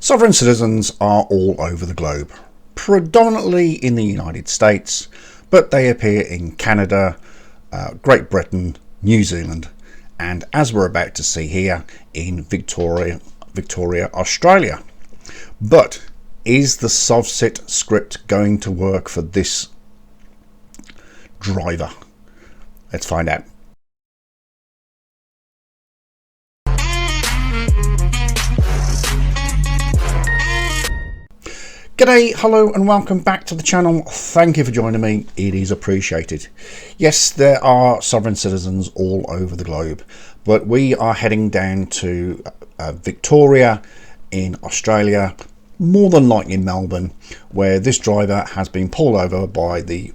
Sovereign citizens are all over the globe, predominantly in the United States, but they appear in Canada, Great Britain, New Zealand, and as we're about to see here, in Victoria, Australia. But is the SovCit script going to work for this driver? Let's find out. G'day, hello and welcome back to the channel. Thank you for joining me, it is appreciated. Yes, there are sovereign citizens all over the globe, but we are heading down to Victoria in Australia, more than likely in Melbourne, where this driver has been pulled over by the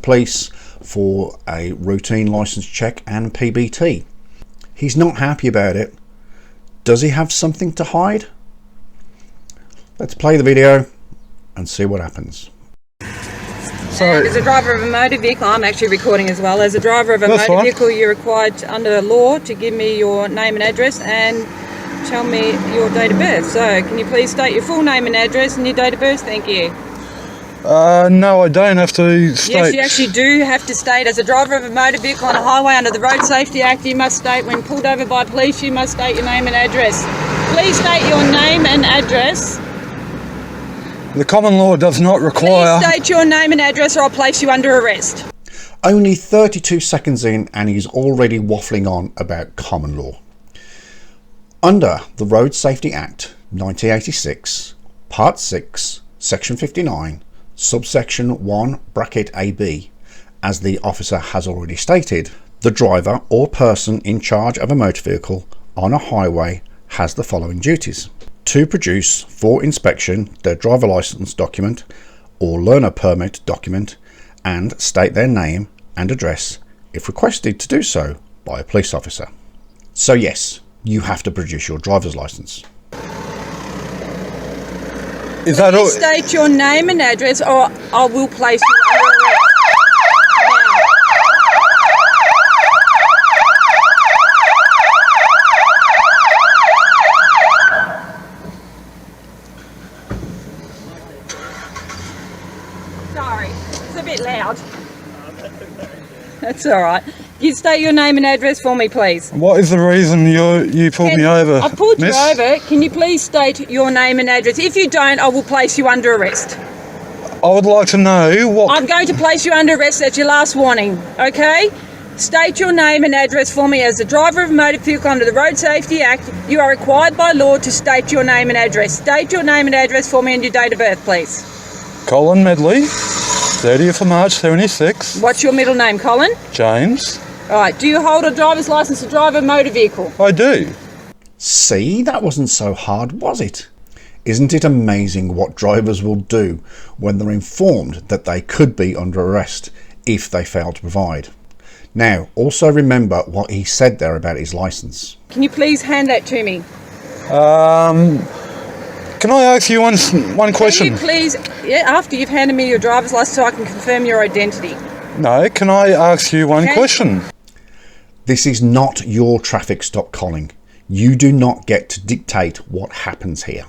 police for a routine license check and PBT. He's not happy about it. Does he have something to hide? Let's play the video and see what happens. So, as a driver of a motor vehicle, I'm actually recording as well. As a driver of a motor vehicle, you're required under the law to give me your name and address and tell me your date of birth. So, can you please state your full name and address and your date of birth? Thank you. No, I don't have to state. Yes, you actually do have to state. As a driver of a motor vehicle on a highway under the Road Safety Act, you must state when pulled over by police, you must state your name and address. Please state your name and address. The common law does not require... Please state your name and address or I'll place you under arrest. Only 32 seconds in and he's already waffling on about common law. Under the Road Safety Act 1986, Part 6, Section 59, subsection 1, bracket AB, as the officer has already stated, the driver or person in charge of a motor vehicle on a highway has the following duties: to produce for inspection their driver license document or learner permit document and state their name and address if requested to do so by a police officer. So yes, you have to produce your driver's license. Is that all? State your name and address or I will place you under arrest. Sorry, it's a bit loud. That's all right. You state your name and address for me, please. What is the reason you pulled me over, I pulled miss? you over. Can you please state your name and address? If you don't, I will place you under arrest. I would like to know what... I'm going to place you under arrest. That's your last warning, okay? State your name and address for me. As a driver of a motor vehicle under the Road Safety Act, you are required by law to state your name and address. State your name and address for me and your date of birth, please. Colin Medley, 30th of March 76. What's your middle name, Colin? James. All right. Do you hold a driver's license to drive a motor vehicle? I do. See, that wasn't so hard, was it? Isn't it amazing what drivers will do when they're informed that they could be under arrest if they fail to provide? Now, also remember what he said there about his license. Can you please hand that to me? Can I ask you one question? Can you please, after you've handed me your driver's license so I can confirm your identity. No, can I ask you one question? This is not your traffic stop, Colin. You do not get to dictate what happens here.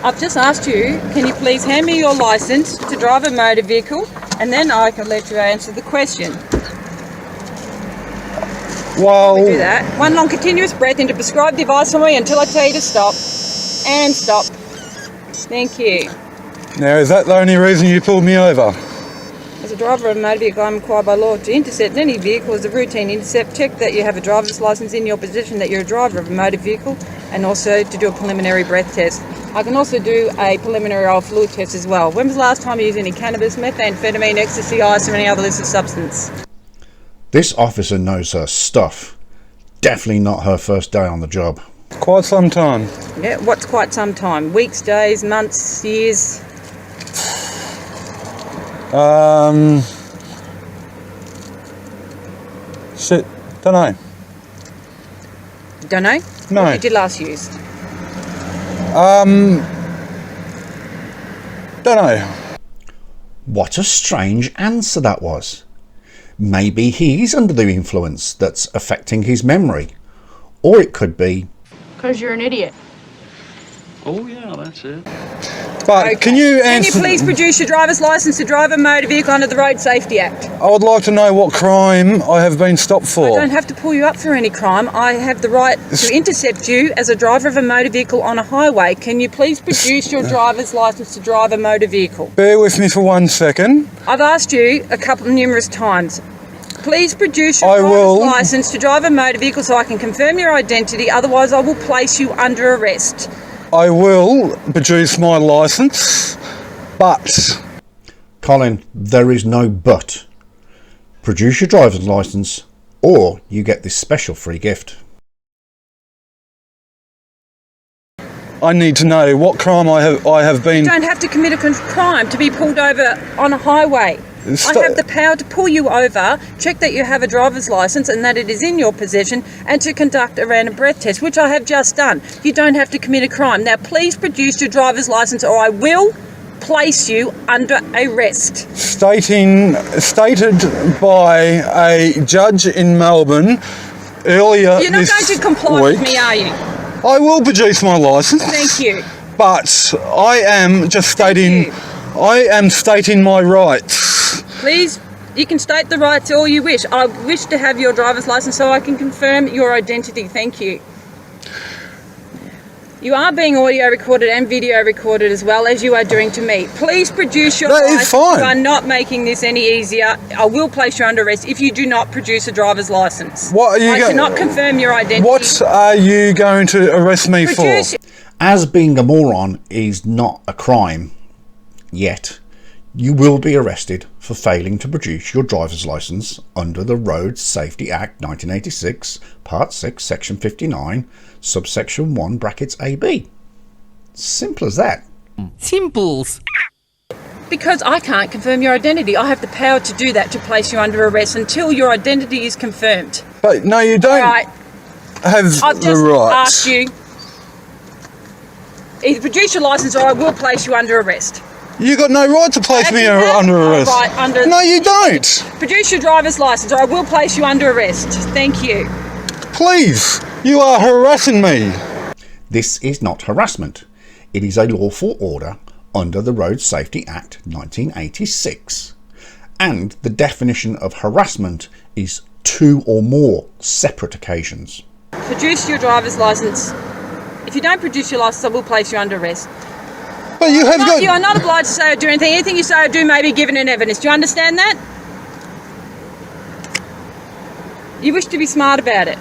I've just asked you, can you please hand me your license to drive a motor vehicle and then I can let you answer the question. Well... Do that. One long continuous breath into prescribed device for me until I tell you to stop. And stop. Thank you. Now, is that the only reason you pulled me over? As a driver of a motor vehicle, I'm required by law to intercept any vehicle as a routine intercept, check that you have a driver's license in your possession, that you're a driver of a motor vehicle, and also to do a preliminary breath test. I can also do a preliminary oral fluid test as well. When was the last time you used any cannabis, methamphetamine, ecstasy, ice, or any other illicit substance? This officer knows her stuff. Definitely not her first day on the job. Quite some time. Yeah, what's quite some time? Weeks, days, months, years? Shit, don't know. Don't know? No. What did you last use? Don't know. What a strange answer that was. Maybe he's under the influence that's affecting his memory. Or it could be... Because you're an idiot. Oh, yeah, that's it. But Okay. can you Can you answer... please produce your driver's licence to drive a motor vehicle under the Road Safety Act? I would like to know what crime I have been stopped I for. don't have to pull you up for any crime. I have the right to intercept you as a driver of a motor vehicle on a highway. Can you please produce your driver's licence to drive a motor vehicle? Bear with me for 1 second. I've asked you numerous times. Please produce your I will. driver's licence to drive a motor vehicle so I can confirm your identity. Otherwise, I will place you under arrest. I will produce my licence, but... Colin, there is no but. Produce your driver's licence or you get this special free gift. I need to know what crime I have been... You don't have to commit a crime to be pulled over on a highway. I have the power to pull you over, check that you have a driver's licence and that it is in your possession, and to conduct a random breath test, which I have just done. You don't have to commit a crime. Now, please produce your driver's licence or I will place you under arrest. Stated by a judge in Melbourne earlier You're not this going to comply week. with me, are you? I will produce my licence. Thank you. But I am just stating... you. I am stating my rights. Please, you can state the rights all you wish. I wish to have your driver's licence so I can confirm your identity. Thank you. You are being audio recorded and video recorded as well as you are doing to me. Please produce your That is licence. fine. You are not making this any easier. I will place you under arrest if you do not produce a driver's licence. What are you I cannot confirm your identity. What are you going to arrest me Produce for? As being a moron is not a crime yet, you will be arrested for failing to produce your driver's licence under the Road Safety Act 1986, Part 6, Section 59, Subsection 1, brackets AB. Simple as that. Simples. Because I can't confirm your identity. I have the power to do that, to place you under arrest until your identity is confirmed. But no, you don't All right. have I've the just right. asked you. Either produce your licence or I will place you under arrest. You got no right to place me under arrest. Right, No, you don't. Produce your driver's licence or I will place you under arrest. Thank you. Please, you are harassing me. This is not harassment. It is a lawful order under the Road Safety Act 1986. And the definition of harassment is 2 or more separate occasions. Produce your driver's licence. If you don't produce your licence, I will place you under arrest. But you have got... You are not obliged to say or do anything. Anything you say or do may be given in evidence. Do you understand that? You wish to be smart about it.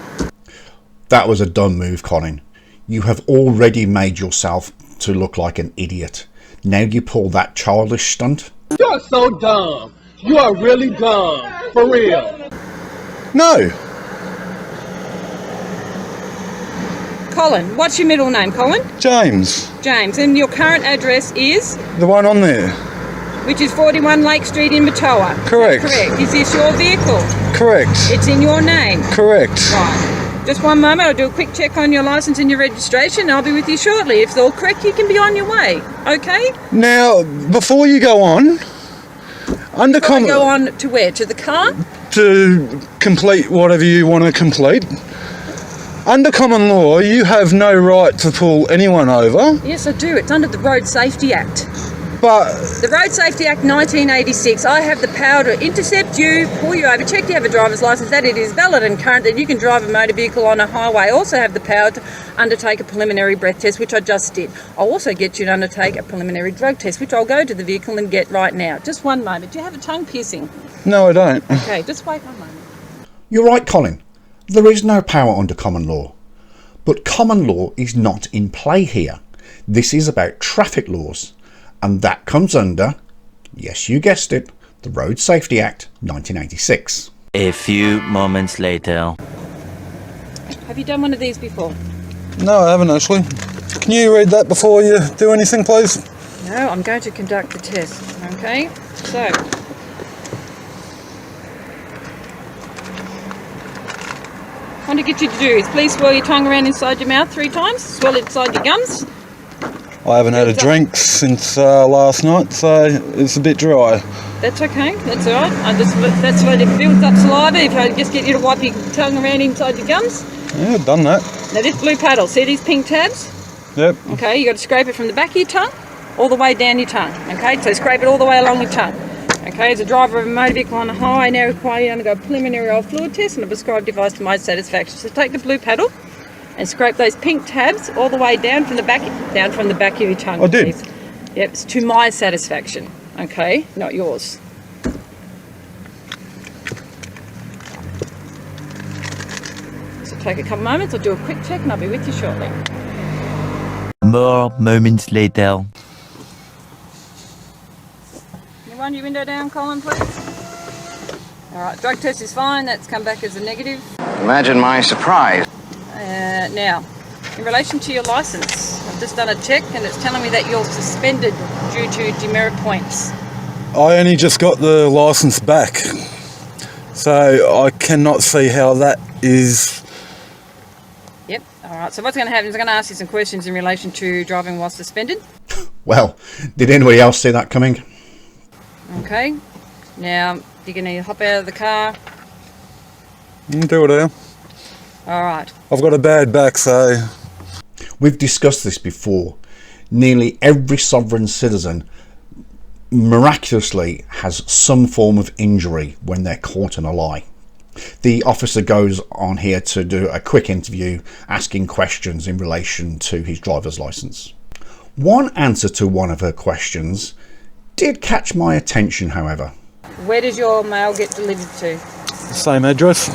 That was a dumb move, Colin. You have already made yourself to look like an idiot. Now you pull that childish stunt? You're so dumb. You are really dumb. For real. No. Colin, what's your middle name, Colin? James, James. And your current address is? the one on there. Which is 41 Lake Street in Matoa. Correct. Correct. Is this your vehicle? Correct. It's in your name. Correct. Right. Just one moment. I'll do a quick check on your licence and your registration and I'll be with you shortly. If it's all correct, you can be on your way. Okay? Now, before you go on, under Go on to where? To the car? to complete whatever you want to complete, under common law, you have no right to pull anyone over, Yes, I do. It's under the Road Safety Act. but The Road Safety Act 1986. I have the power to intercept you, pull you over, check you have a driver's licence, that it is valid and current, that you can drive a motor vehicle on a highway. I also have the power to undertake a preliminary breath test, which I just did. I'll also get you to undertake a preliminary drug test, which I'll go to the vehicle and get right now. Just one moment. Do you have a tongue piercing? no, I don't. Okay, just wait one moment. You're right, Colin. There is no power under common law. But common law is not in play here. This is about traffic laws. And that comes under, yes, you guessed it, the Road Safety Act 1986. A few moments later. Have you done one of these before? No, I haven't actually. Can you read that before you do anything, please? No, I'm going to conduct the test. Okay, so what I want to get you to do is please swirl your tongue around inside your mouth 3 times. Swirl it inside your gums. I haven't had a drink since last night, so it's a bit dry. That's okay. That's all right. That's what it builds up saliva. If I just get you to wipe your tongue around inside your gums. Yeah, I've done that. Now this blue paddle. See these pink tabs? Yep. Okay, you got to scrape it from the back of your tongue all the way down your tongue. Okay, so scrape it all the way along your tongue. Okay, as a driver of a motor vehicle on a highway, I now require you to undergo a preliminary oil fluid test and a prescribed device to my satisfaction. So take the blue paddle and scrape those pink tabs all the way down from the back of your tongue. I did. Please. Yep, it's to my satisfaction. Okay, not yours. So take a couple moments. I'll do a quick check and I'll be with you shortly. More moments later. You wind your window down, Colin, please. All right, drug test is fine. That's come back as a negative. Imagine my surprise. Now, in relation to your licence, I've just done a check and it's telling me that you're suspended due to demerit points. I only just got the licence back, so I cannot see how that is. Yep. All right. So what's going to happen is I'm going to ask you some questions in relation to driving while suspended. Well, did anybody else see that coming? Okay. Now, you're going to hop out of the car. Do it now. All right. I've got a bad back, so... We've discussed this before. Nearly every sovereign citizen miraculously has some form of injury when they're caught in a lie. The officer goes on here to do a quick interview asking questions in relation to his driver's license. One answer to one of her questions did catch my attention, however. Where does your mail get delivered to? Same address.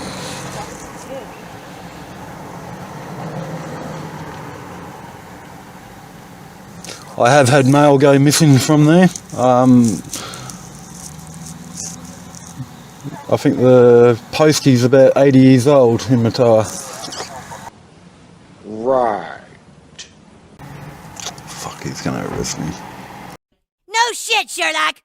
I have had mail go missing from there. I think the postie's about 80 years old in Matar. Right. Fuck, he's gonna arrest me. No shit, Sherlock!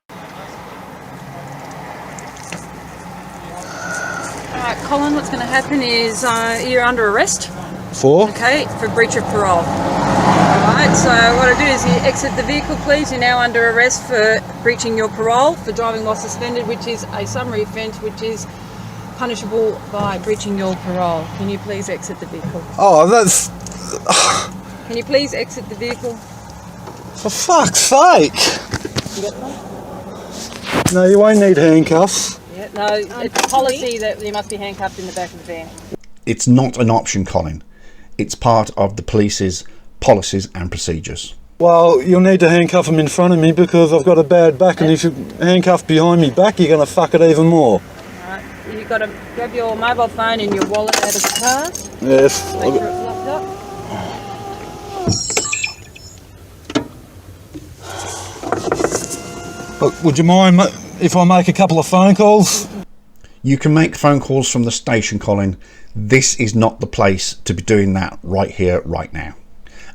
All right, Colin, what's going to happen is you're under arrest. For? Okay, for breach of parole. Alright, so what I do is you exit the vehicle, please. You're now under arrest for breaching your parole, for driving while suspended, which is a summary offence which is punishable by breaching your parole. Can you please exit the vehicle? Oh, that's... Can you please exit the vehicle? For fuck's sake! You got that? No, you won't need handcuffs. Yeah, no, it's policy that you must be handcuffed in the back of the van. It's not an option, Colin. It's part of the police's policies and procedures. Well, you'll need to handcuff him in front of me because I've got a bad back, and if you handcuff behind me back, you're going to fuck it even more. Alright, you've got to grab your mobile phone and your wallet out of the car. Yes. Make sure it's locked up. Look, would you mind if I make a couple of phone calls? You can make phone calls from the station, Colin. This is not the place to be doing that right here, right now.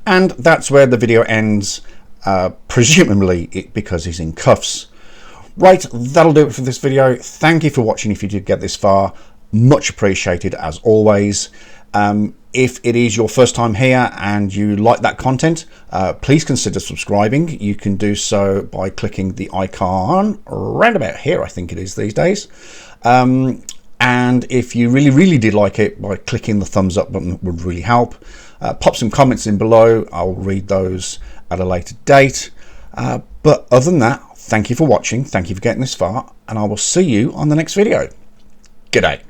And that's where the video ends, presumably because he's in cuffs. Right, that'll do it for this video. Thank you for watching if you did get this far. Much appreciated as always. If it is your first time here and you like that content, please consider subscribing. You can do so by clicking the icon around about here, I think it is these days. And if you really did like it, by clicking the thumbs up button would really help. Pop some comments in below. I'll read those at a later date. But other than that, thank you for watching. Thank you for getting this far, and I will see you on the next video. Good day.